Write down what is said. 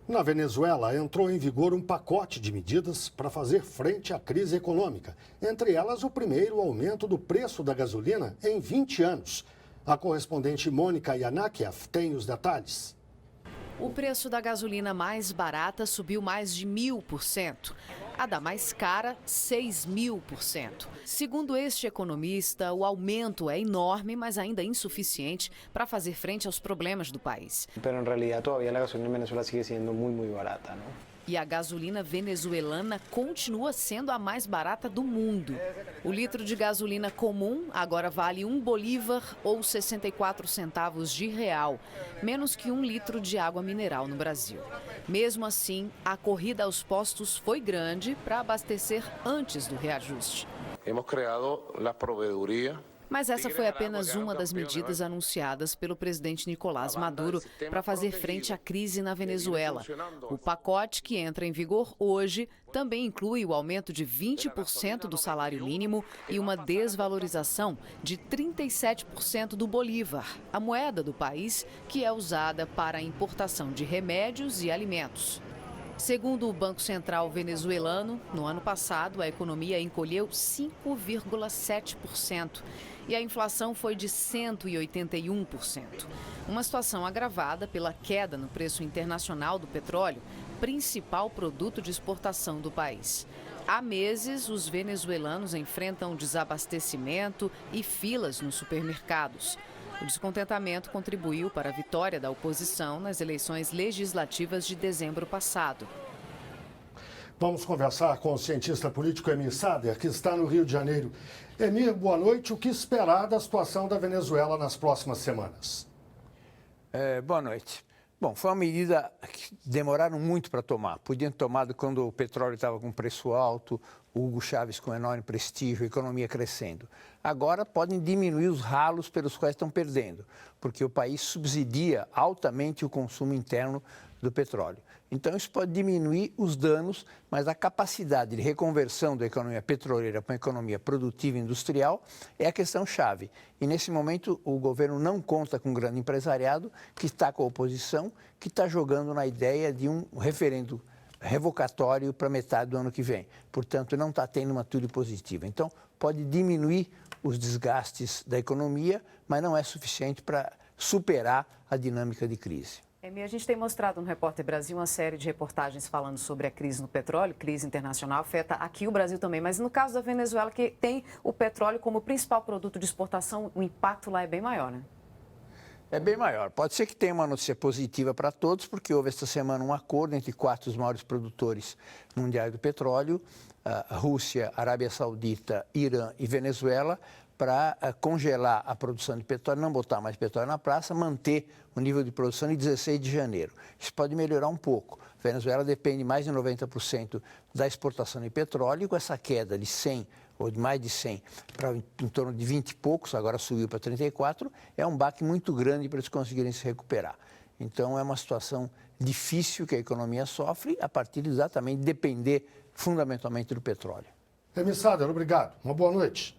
Na Venezuela, entrou em vigor um pacote de medidas para fazer frente à crise econômica. Entre elas, o primeiro aumento do preço da gasolina em 20 anos. A correspondente Mônica Yanakiev tem os detalhes. O preço da gasolina mais barata subiu mais de 1000%. A da mais cara, 6.000%. Segundo este economista, o aumento é enorme, mas ainda insuficiente para fazer frente aos problemas do país. Mas, em realidade, todavía a gasolina em Venezuela sigue sendo muito barata, não? E a gasolina venezuelana continua sendo a mais barata do mundo. O litro de gasolina comum agora vale 1 bolívar ou 64 centavos de real, menos que 1 litro de água mineral no Brasil. Mesmo assim, a corrida aos postos foi grande para abastecer antes do reajuste. Hemos creado la proveeduría. Mas essa foi apenas uma das medidas anunciadas pelo presidente Nicolás Maduro para fazer frente à crise na Venezuela. O pacote, que entra em vigor hoje, também inclui o aumento de 20% do salário mínimo e uma desvalorização de 37% do bolívar, a moeda do país que é usada para a importação de remédios e alimentos. Segundo o Banco Central venezuelano, no ano passado a economia encolheu 5,7% e a inflação foi de 181%. Uma situação agravada pela queda no preço internacional do petróleo, principal produto de exportação do país. Há meses, os venezuelanos enfrentam desabastecimento e filas nos supermercados. O descontentamento contribuiu para a vitória da oposição nas eleições legislativas de dezembro passado. Vamos conversar com o cientista político Emir Sader, que está no Rio de Janeiro. Emir, boa noite. O que esperar da situação da Venezuela nas próximas semanas? Boa noite. Bom, foi uma medida que demoraram muito para tomar. Podiam ter tomado quando o petróleo estava com preço alto, o Hugo Chávez com enorme prestígio, a economia crescendo. Agora podem diminuir os ralos pelos quais estão perdendo, porque o país subsidia altamente o consumo interno do petróleo. Então isso pode diminuir os danos, mas a capacidade de reconversão da economia petroleira para uma economia produtiva e industrial é a questão-chave. E nesse momento o governo não conta com um grande empresariado que está com a oposição, que está jogando na ideia de um referendo revocatório para metade do ano que vem. Portanto, não está tendo uma atitude positiva. Então, pode diminuir os desgastes da economia, mas não é suficiente para superar a dinâmica de crise. Emir, a gente tem mostrado no Repórter Brasil uma série de reportagens falando sobre a crise no petróleo, crise internacional, afeta aqui o Brasil também. Mas no caso da Venezuela, que tem o petróleo como principal produto de exportação, o impacto lá é bem maior, né? É bem maior. Pode ser que tenha uma notícia positiva para todos, porque houve esta semana um acordo entre 4 dos maiores produtores mundiais do petróleo, a Rússia, Arábia Saudita, Irã e Venezuela, para congelar a produção de petróleo, não botar mais petróleo na praça, manter o nível de produção em 16 de janeiro. Isso pode melhorar um pouco. A Venezuela depende mais de 90% da exportação de petróleo, e com essa queda de 100 ou de mais de 100 para em torno de 20 e poucos, agora subiu para 34, é um baque muito grande para eles conseguirem se recuperar. Então é uma situação difícil que a economia sofre a partir de exatamente depender fundamentalmente do petróleo. Emir Sader, obrigado. Uma boa noite.